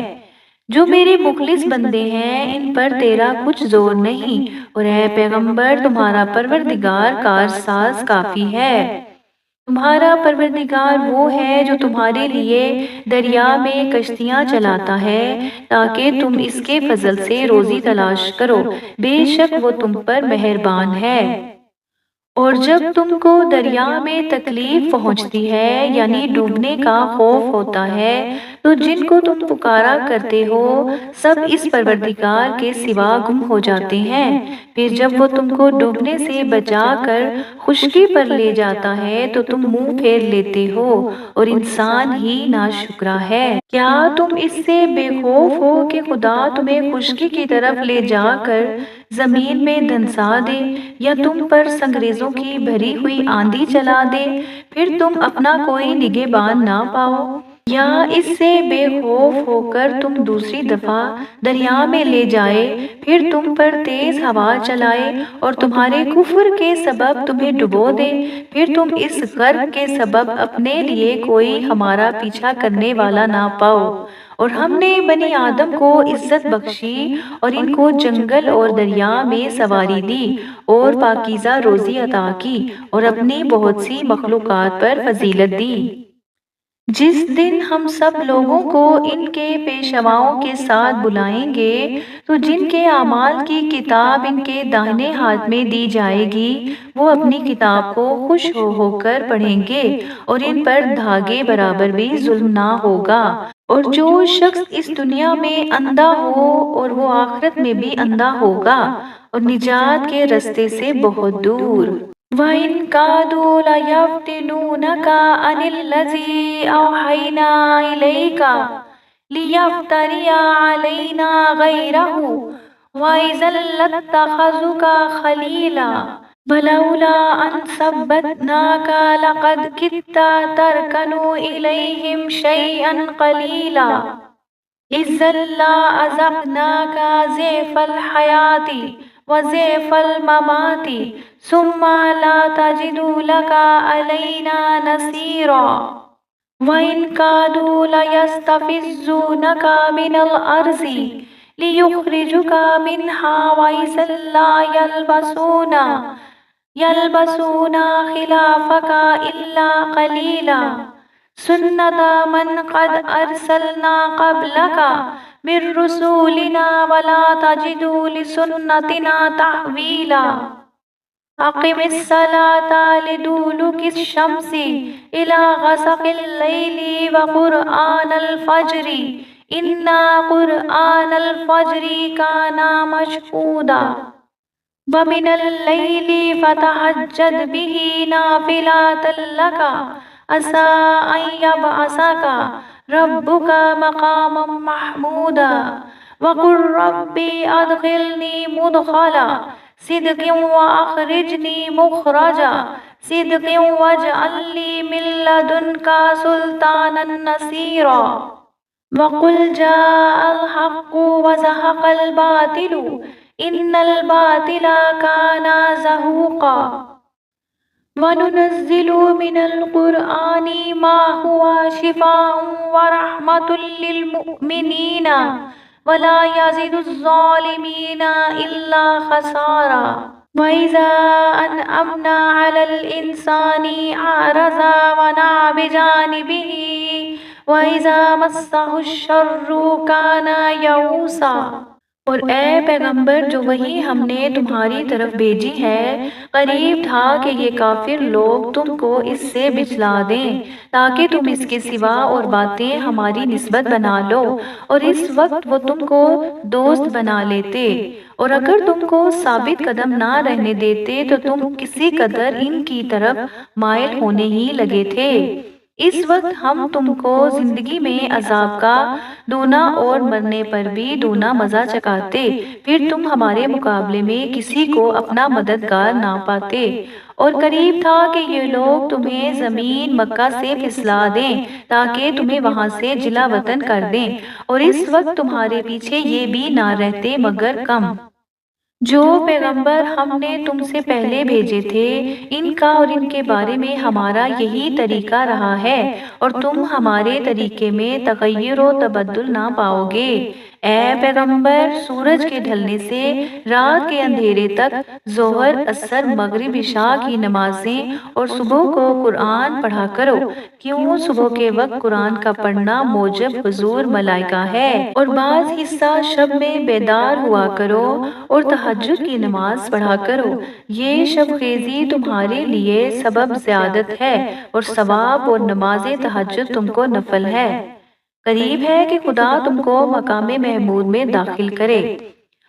جو میرے مخلص بندے ہیں ان پر تیرا کچھ زور نہیں، اور اے پیغمبر تمہارا پروردگار کارساز کافی ہے۔ تمہارا پروردگار وہ ہے جو تمہارے لیے دریا میں کشتیاں چلاتا ہے تاکہ تم اس کے فضل سے روزی تلاش کرو، بے شک وہ تم پر مہربان ہے۔ اور جب تم کو دریا میں تکلیف پہنچتی ہے یعنی ڈوبنے کا خوف ہوتا ہے تو جن کو تم پکارا کرتے ہو سب اس پروردگار کے سوا گم ہو جاتے ہیں، پھر جب وہ تم کو ڈوبنے سے بچا کر خشکی پر لے جاتا ہے تو تم منہ پھیر لیتے ہو اور انسان ہی ناشکرا ہے۔ کیا تم اس سے بے خوف ہو کہ خدا تمہیں خشکی کی طرف لے جا کر زمین میں دھنسا دے، یا تم پر سنگریزوں کی بھری ہوئی آندھی چلا دے پھر تم اپنا کوئی نگہبان نہ پاؤ، یا اس سے بے خوف ہو کر تم دوسری دفعہ دریا میں لے جائے پھر تم پر تیز ہوا چلائے اور تمہارے کفر کے سبب تمہیں ڈبو دے، پھر تم اس غرق کے سبب اپنے لیے کوئی ہمارا پیچھا کرنے والا نہ پاؤ۔ اور ہم نے بنی آدم کو عزت بخشی اور ان کو جنگل اور دریا میں سواری دی اور پاکیزہ روزی عطا کی اور اپنی بہت سی مخلوقات پر فضیلت دی۔ جس دن ہم سب لوگوں کو ان کے پیشواؤں کے ساتھ بلائیں گے تو جن کے اعمال کی کتاب ان کے داہنے ہاتھ میں دی جائے گی وہ اپنی کتاب کو خوش ہو کر پڑھیں گے اور ان پر دھاگے برابر بھی ظلم نہ ہوگا۔ اور جو شخص اس دنیا میں اندھا ہو اور وہ آخرت میں بھی اندھا ہوگا اور نجات کے رستے سے بہت دور۔ وَإِن كَادُوا لَيَفْتِنُونَكَ عَنِ الَّذِي أَوْحَيْنَا إِلَيْكَ لِيَفْتَرِيَ عَلَيْنَا غَيْرَهُ وَإِذًا لَاتَّخَذُوكَ خَلِيلًا وَلَوْلَا أَن ثَبَّتْنَاكَ لَقَدْ كِدتَّ تَرْكَنُ إِلَيْهِمْ شَيْئًا قَلِيلًا إِذًا لَّأَذَقْنَاكَ ضِعْفَ الْحَيَاةِ وضعف الممات ثم لا تجد لك علينا نصيرا وإن كادوا ليستفزونك من الأرض ليخرجك منها وإذا لا يلبسون خلافك إلا قليلا سنة من قد أرسلنا قبلك من رسولنا ولا تجد لسنتنا تحويلا أقم الصلاة لدلوك الشمس إلى غسق الليل وقرآن الفجر إن قرآن الفجر كان مشهودا ومن الليل فتهجد به نافلة لك عسى أن يبعثك ربك مقاما محمودا وقل ربي أدخلني مدخل صدق وأخرجني مخرج صدق واجعل لي من لدنك سلطانا نصيرا وقل جاء الحق وزهق الباطل إن الباطل كان زهوقا وننزل من القرآن ما هو شفاء ورحمة للمؤمنين ولا يزيد الظالمين إلا خسارا وإذا أنعمنا على الإنسان أعرض ونأى بجانبه وإذا مسه الشر كان يئوسا اور اے پیغمبر جو وہی ہم نے تمہاری طرف بھیجی ہے قریب تھا کہ یہ کافر لوگ تم کو اس سے بچلا دیں تاکہ تم اس کے سوا اور باتیں ہماری نسبت بنا لو اور اس وقت وہ تم کو دوست بنا لیتے اور اگر تم کو ثابت قدم نہ رہنے دیتے تو تم کسی قدر ان کی طرف مائل ہونے ہی لگے تھے اس وقت ہم تم کو زندگی میں عذاب کا دونا اور مرنے پر بھی دونا مزہ چکاتے پھر تم ہمارے مقابلے میں کسی کو اپنا مددگار نہ پاتے اور قریب تھا کہ یہ لوگ تمہیں زمین مکہ سے پھسلا دیں تاکہ تمہیں وہاں سے جلا وطن کر دیں اور اس وقت تمہارے پیچھے یہ بھی نہ رہتے مگر کم جو پیغمبر ہم نے تم سے پہلے بھیجے تھے ان کا اور ان کے بارے میں ہمارا یہی طریقہ رہا ہے اور تم ہمارے طریقے میں تغیر و تبدل نہ پاؤ گے اے پیغمبر سورج کے ڈھلنے سے رات کے اندھیرے تک ظہر عصر مغرب عشاء کی نمازیں اور صبح کو قرآن پڑھا کرو کیوں صبح کے وقت قرآن کا پڑھنا موجب حضور ملائکہ ہے اور بعض حصہ شب میں بیدار ہوا کرو اور تہجد کی نماز پڑھا کرو یہ شب خیزی تمہارے لیے سبب زیادت ہے اور ثواب اور نماز تہجد تم کو نفل ہے قریب ہے کہ خدا تم کو مقام محمود میں داخل کرے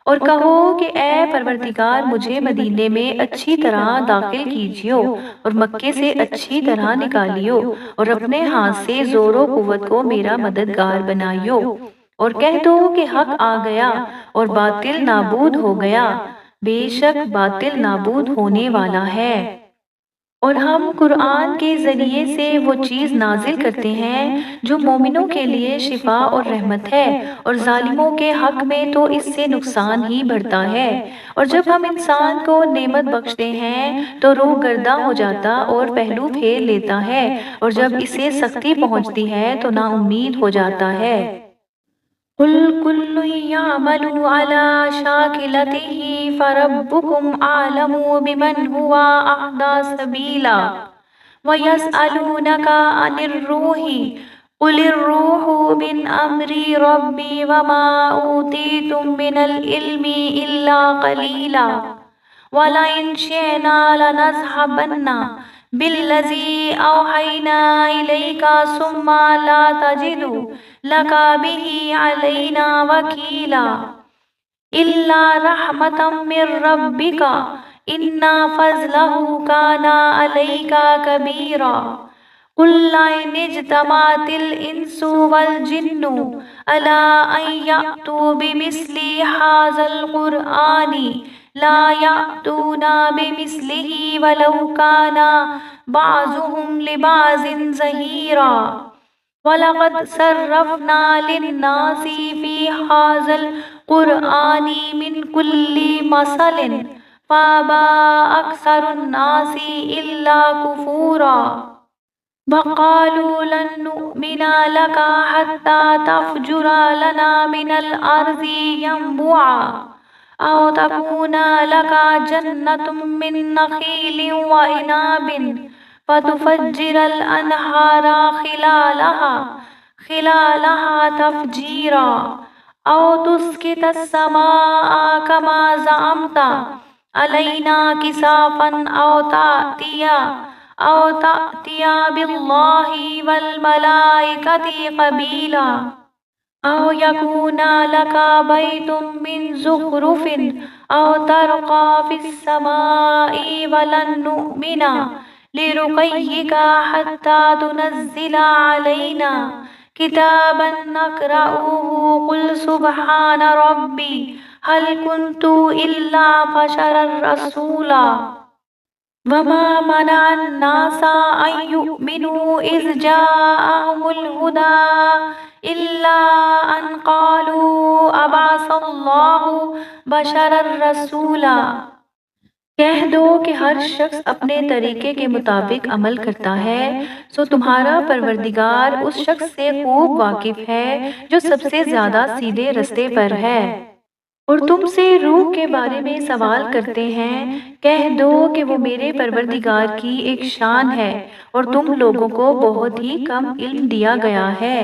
اور کہو کہ اے پروردگار مجھے مدینے میں اچھی طرح داخل کیجیو اور مکے سے اچھی طرح نکالیو اور اپنے ہاتھ سے زور و قوت کو میرا مددگار بنائیو اور کہہ دو کہ حق آ گیا اور باطل نابود ہو گیا بے شک باطل نابود ہونے والا ہے اور ہم قرآن کے ذریعے سے وہ چیز نازل کرتے ہیں جو مومنوں کے لیے شفا اور رحمت ہے اور ظالموں کے حق میں تو اس سے نقصان ہی بڑھتا ہے اور جب ہم انسان کو نعمت بخشتے ہیں تو روح گرداں ہو جاتا اور پہلو پھیر لیتا ہے اور جب اسے سختی پہنچتی ہے تو نا امید ہو جاتا ہے قل كل يعمل على شاكلته فربكم أعلم بمن هو أهدى سبيلا ويسألونك عن الروح قل الروح من أمر ربي وما أوتيتم من العلم إلا قليلا ولئن شئنا لنذهبن بالذي أوحينا إليك ثم لا تجد لك به علينا وكيلا إلا رحمة من ربك إن فضله كان عليك كبيرا قل لئن اجتمعت الإنس والجن على أن يأتوا بمثل هذا القرآن لا يأتون بمثله ولو كان بعضهم لبعض ظهيرا وَلَقَدْ صَرَّفْنَا لِلنَّاسِ فِي هَذَا الْقُرْآنِ مِنْ كُلِّ مَثَلٍ فَأَبَى أَكْثَرُ النَّاسِ إِلَّا كُفُورًا وَقَالُوا لَن نُّؤْمِنَ لَكَ حَتَّى تَفْجُرَ لَنَا مِنَ الْأَرْضِ يَنبُوعًا أَوْ تَكُونَ لَكَ جَنَّةٌ مِّن نَّخِيلٍ وَإِنَابٍ فَتُفَجِّرَ الْأَنْهَارَ خِلَالَهَا تَفْجِيرًا أَوْ تُسْقِطَ السَّمَاءَ كَمَا زَعَمْتَ عَلَيْنَا كِسَافًا أو تأتي بالله والملائكة قبيلا أو يكون لك بيت من زخرف أو ترقى في السماء ولن نؤمن لرقيك حتى تنزل علينا كتابا نقرأه قل سبحان ربي هل كنت إلا بشرا رسولا وما منع الناس أن يؤمنوا إذ جاءهم الهدى إلا أن قالوا أبعث الله بشرا رسولا کہہ دو کہ ہر شخص اپنے طریقے کے مطابق عمل کرتا ہے سو تمہارا پروردگار اس شخص سے خوب واقف ہے جو سب سے زیادہ سیدھے رستے پر ہے اور تم سے روح کے بارے میں سوال کرتے ہیں کہہ دو کہ وہ میرے پروردگار کی ایک شان ہے اور تم لوگوں کو بہت ہی کم علم دیا گیا ہے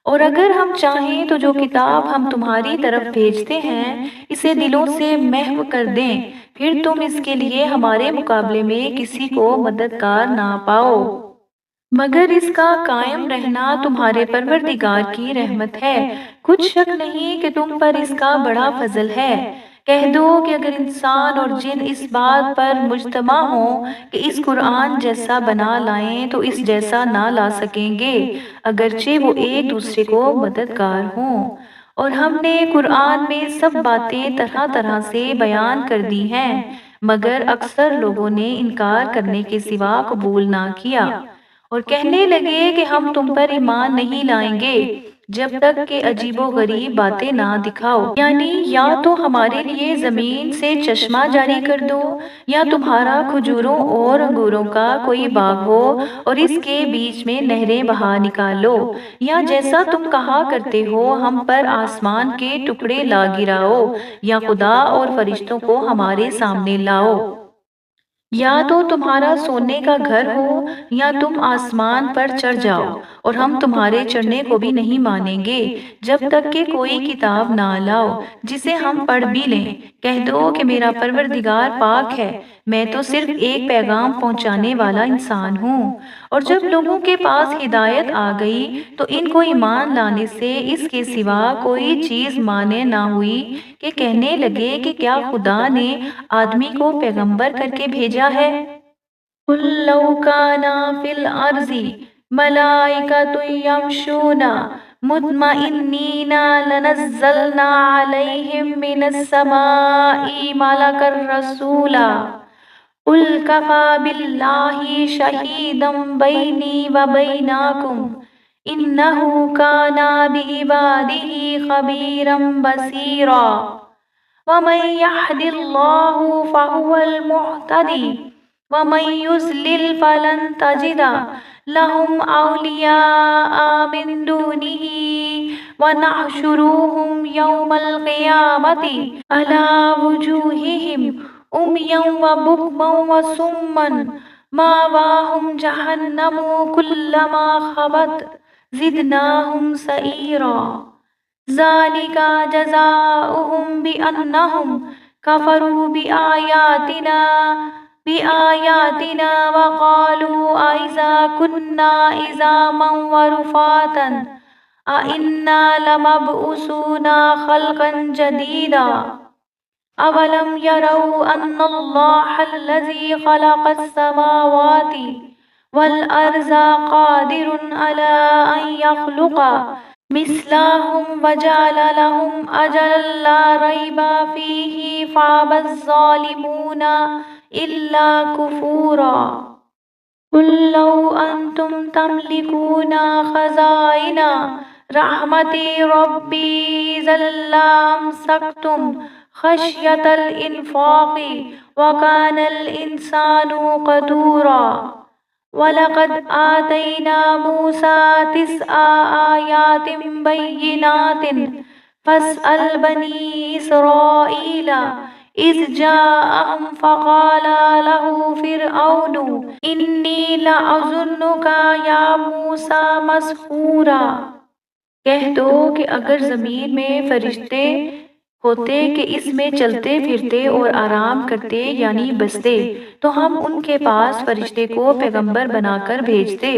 اور اگر ہم چاہیں تو جو کتاب ہم تمہاری طرف بھیجتے ہیں اسے دلوں سے محو کر دیں پھر تم اس کے لیے ہمارے مقابلے میں کسی کو مددگار نہ پاؤ مگر اس کا قائم رہنا تمہارے پروردگار کی رحمت ہے کچھ شک نہیں کہ تم پر اس کا بڑا فضل ہے کہہ دو کہ اگر انسان اور جن اس بات پر مجتمع ہوں کہ اس قرآن جیسا بنا لائیں تو اس جیسا نہ لا سکیں گے اگرچہ وہ ایک دوسرے کو مددگار ہوں اور ہم نے قرآن میں سب باتیں طرح طرح سے بیان کر دی ہیں مگر اکثر لوگوں نے انکار کرنے کے سوا قبول نہ کیا اور کہنے لگے کہ ہم تم پر ایمان نہیں لائیں گے جب تک کہ عجیب و غریب باتیں نہ دکھاؤ یعنی یا تو ہمارے لیے زمین سے چشمہ جاری کر دو یا تمہارا کھجوروں اور انگوروں کا کوئی باغ ہو اور اس کے بیچ میں نہریں بہا نکالو یا جیسا تم کہا کرتے ہو ہم پر آسمان کے ٹکڑے لا گراؤ یا خدا اور فرشتوں کو ہمارے سامنے لاؤ یا تو تمہارا سونے کا گھر ہو یا تم آسمان پر چڑھ جاؤ اور ہم تمہارے چڑھنے کو بھی نہیں مانیں گے جب تک کہ کوئی کتاب نہ لاؤ جسے ہم پڑھ بھی لیں کہہ دو کہ میرا پروردگار پاک ہے میں تو صرف ایک پیغام پہنچانے والا انسان ہوں اور جب لوگوں کے پاس ہدایت آ گئی تو ان کو ایمان لانے سے اس کے سوا کوئی چیز مانے نہ ہوئی کہ کہنے لگے کہ کیا خدا نے آدمی کو پیغمبر کر کے بھیجا ہے قُل لَوْ كَانَ فِي الْأَرْضِ مَلَائِكَةٌ يَمْشُونَ مُطْمَئِنِّينَ لَنَزَّلْنَا عَلَيْهِم مِّنَ السَّمَاءِ مَلَكًا رَّسُولًا قُلْ كَفَىٰ بِاللَّهِ شَهِيدًا بَيْنِي وَبَيْنَكُمْ إِنَّهُ كَانَ بِعِبَادِهِ خَبِيرًا بَصِيرًا وَمَن يَهْدِ اللَّهُ فَهُوَ الْمُهْتَدِي وَمَن يُضْلِلْ فَلَن تَجِدَ لَهُمْ أَوْلِيَاءَ مِن دُونِهِ وَنَحْشُرُهُمْ يَوْمَ الْقِيَامَةِ عَلَىٰ وُجُوهِهِمْ عُمْيًا وَبُكْمًا وَصُمًّا مَّأْوَاهُمْ جَهَنَّمُ كُلَّمَا خَبَتْ زِدْنَاهُمْ سَعِيرًا ذَلِكَ جَزَاؤُهُمْ بِأَنَّهُمْ كَفَرُوا بِآيَاتِنَا وَقَالُوا أَإِذَا كُنَّا عِظَامًا وَرُفَاتًا أَإِنَّا لَمَبْعُوثُونَ خَلْقًا جَدِيدًا أَوَلَمْ يَرَوْا أَنَّ اللَّهَ الَّذِي خَلَقَ السَّمَاوَاتِ وَالْأَرْضَ قَادِرٌ عَلَىٰ أَن يَخْلُقَ مِثْلَهُمْ وَجَعَلَ لَهُمْ أَجَلًا لَّا رَيْبَ فِيهِ فَأَبَى الظَّالِمُونَ إِلَّا كُفُورًا قل لو أنتم تملكون خزائن رحمة ربي إذا لأمسكتم خشية الإنفاق وكان الإنسان قتورا ولقد آتينا موسى 9 آيات بينات فاسأل بني إسرائيل إذ جاءهم فقال له فرعون إني لأظنك يا موسى مسحورا۔ کہہ دو کہ اگر زمین میں فرشتے ہوتے کہ اس میں چلتے پھرتے اور آرام کرتے یعنی بستے تو ہم ان کے پاس فرشتے کو پیغمبر بنا کر بھیجتے۔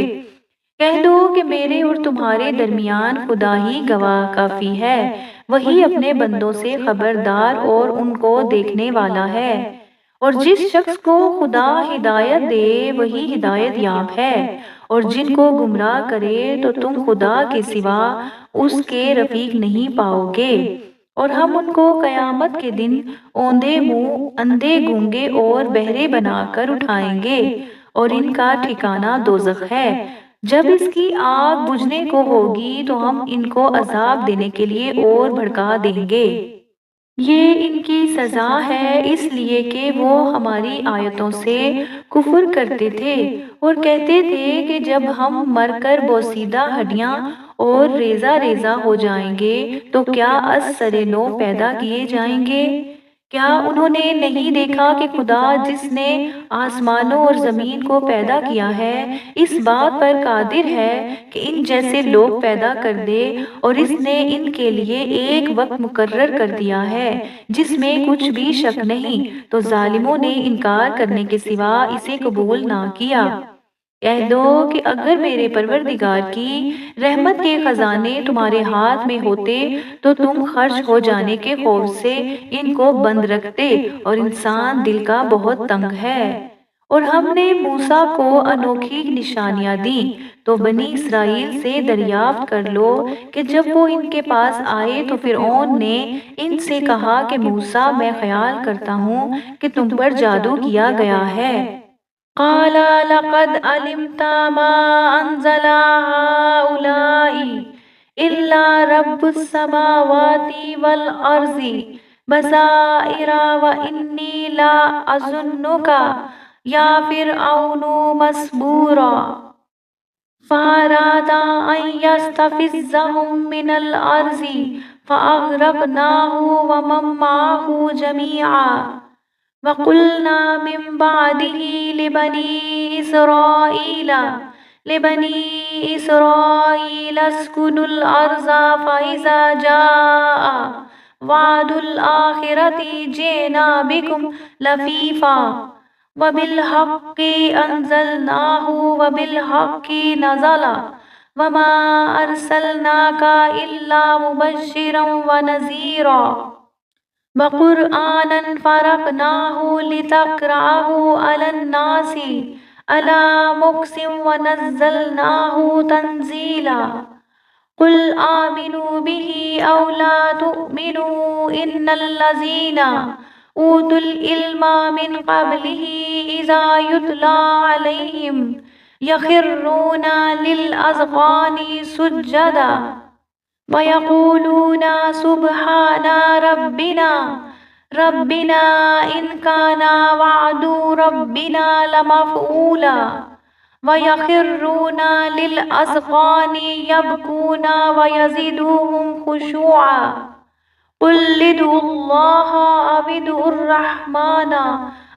کہہ دو کہ میرے اور تمہارے درمیان خدا ہی گواہ کافی ہے، وہی اپنے بندوں سے خبردار اور ان کو دیکھنے والا ہے، اور جس شخص کو خدا ہدایت دے وہی ہدایت یاب ہے، اور جن کو گمراہ کرے تو تم خدا کے سوا اس کے رفیق نہیں پاؤ گے، اور ہم ان کو قیامت کے دن اوندے منہ اندھے گونگے اور بہرے بنا کر اٹھائیں گے، اور ان کا ٹھکانہ دوزخ ہے۔ جب اس کی آگ بجھنے کو ہوگی تو ہم ان کو عذاب دینے کے لیے اور بھڑکا دیں گے۔ یہ ان کی سزا ہے اس لیے کہ وہ ہماری آیتوں سے کفر کرتے تھے اور کہتے تھے کہ جب ہم مر کر بوسیدہ ہڈیاں اور ریزہ ریزہ ہو جائیں گے تو کیا از سر نو پیدا کیے جائیں گے؟ کیا انہوں نے نہیں دیکھا کہ خدا جس نے آسمانوں اور زمین کو پیدا کیا ہے اس بات پر قادر ہے کہ ان جیسے لوگ پیدا کر دے، اور اس نے ان کے لیے ایک وقت مقرر کر دیا ہے جس میں کچھ بھی شک نہیں، تو ظالموں نے انکار کرنے کے سوا اسے قبول نہ کیا۔ کہہ دو کہ اگر میرے پروردگار کی رحمت کے خزانے تمہارے ہاتھ میں ہوتے تو تم خرچ ہو جانے کے خوف سے ان کو بند رکھتے، اور انسان دل کا بہت تنگ ہے۔ اور ہم نے موسیٰ کو انوکھی نشانیاں دیں تو بنی اسرائیل سے دریافت کر لو کہ جب وہ ان کے پاس آئے تو فرعون نے ان سے کہا کہ موسیٰ میں خیال کرتا ہوں کہ تم پر جادو کیا گیا ہے۔ قال لقد علمت ما انزل هؤلاء الا رب السماوات والارض بصائر وانی لا اظنك یا فرعون مسبورا۔ فأراد أن يستفزهم من الأرض فأغرقناه ومن معه جميعا وقلنا من بعده لبني إسرائيل اسكنوا الأرض فإذا جاء وعد الآخرة جئنا بكم لفيفا وبالحق أنزلناه وبالحق نزل وما أرسلناك إلا مبشرا ونذيرا وقرآنا فرقناه لتقرأه على الناس على مكث ونزلناه تنزيلا قل آمنوا به أو لا تؤمنوا إن الذين أوتوا العلم من قبله إذا يتلى عليهم يخرون للأذقان سجدا ويقولون سبحان ربنا إن كان وعد ربنا لمفعولا ويخرون للأذقان يبكون ويزيدهم خشوعا قل ادعوا الله أو ادعوا الرحمن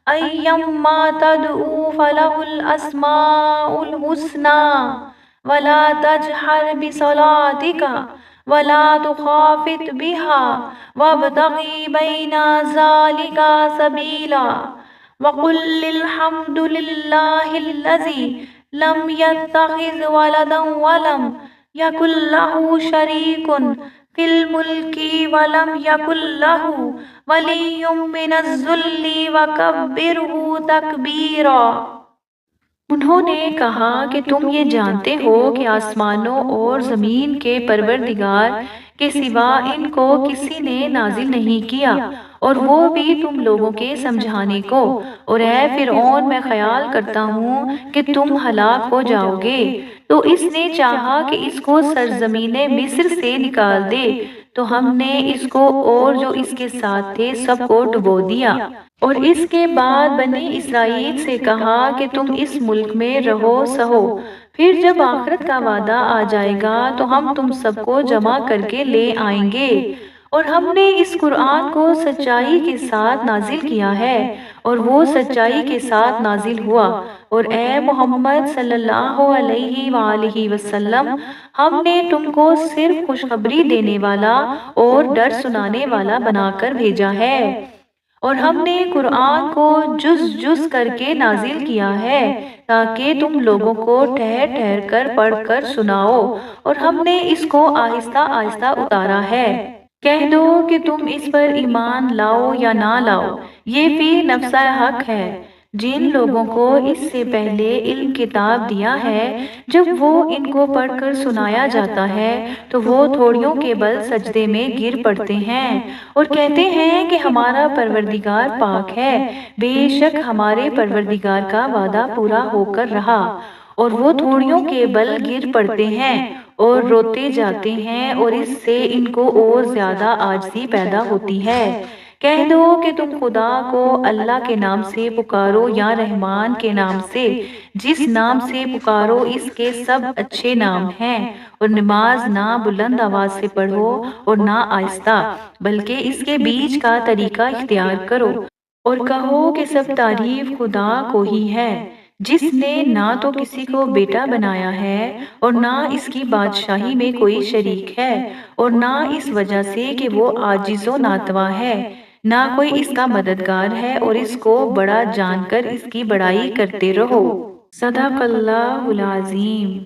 أيما تدعوا فله الأسماء الحسنى ولا تجهر بصلاتك ولا تخافت بها وابتغ بين ذلك سبيلا وقل الحمد لله الذي لم يتخذ ولدا ولم يكن له شريك في الملك ولم يكن له ولي من الذل وكبره تكبيرا۔ انہوں نے کہا کہ تم یہ جانتے ہو کہ آسمانوں اور زمین کے پروردگار کے سوا ان کو کسی نے نازل نہیں کیا، اور وہ بھی تم لوگوں کے سمجھانے کو۔ اور اے فرعون، میں خیال کرتا ہوں کہ تم ہلاک ہو جاؤ گے، تو اس نے چاہا کہ اس کو سرزمین مصر سے نکال دے، تو ہم نے اس کو اور جو اس کے ساتھ تھے سب کو ڈبو دیا۔ اور اس کے بعد بنی اسرائیل سے کہا کہ تم اس ملک میں رہو سہو، پھر جب آخرت کا وعدہ آ جائے گا تو ہم تم سب کو جمع کر کے لے آئیں گے۔ اور ہم نے اس قرآن کو سچائی کے ساتھ نازل کیا ہے، اور وہ سچائی کے ساتھ نازل ہوا۔ اور اے محمد صلی اللہ علیہ وآلہ وسلم، ہم نے تم کو صرف خوشخبری دینے والا اور ڈر سنانے والا بنا کر بھیجا ہے، اور ہم نے قرآن کو جز جز کر کے نازل کیا ہے تاکہ تم لوگوں کو ٹھہر ٹھہر کر پڑھ کر سناؤ، اور ہم نے اس کو آہستہ آہستہ اتارا ہے۔ کہہ دو کہ تم اس پر ایمان لاؤ یا نہ لاؤ، یہ فی نفس حق ہے۔ جن لوگوں کو اس سے پہلے علم کتاب دیا ہے، جب وہ ان کو پڑھ کر سنایا جاتا ہے تو وہ تھوڑیوں کے بل سجدے میں گر پڑتے ہیں اور کہتے ہیں کہ ہمارا پروردگار پاک ہے، بے شک ہمارے پروردگار کا وعدہ پورا ہو کر رہا۔ اور وہ تھوڑیوں کے بل گر پڑتے ہیں اور روتے جاتے ہیں، اور اس سے ان کو اور زیادہ عاجزی پیدا ہوتی ہے۔ کہہ دو کہ تم خدا کو اللہ کے نام سے پکارو یا رحمان کے نام سے، جس نام سے پکارو اس کے سب اچھے نام ہیں، اور نماز نہ بلند آواز سے پڑھو اور نہ آہستہ، بلکہ اس کے بیچ کا طریقہ اختیار کرو، اور کہو کہ سب تعریف خدا کو ہی ہے، جس نے نہ تو کسی کو بیٹا بنایا ہے اور نہ اس کی بادشاہی میں کوئی شریک ہے، اور نہ اس وجہ سے کہ وہ عاجز و ناتواں ہے، نہ کوئی اس کا مددگار ہے، اور اس کو بڑا جان کر اس کی بڑائی کرتے رہو۔ صدق اللہ العظیم۔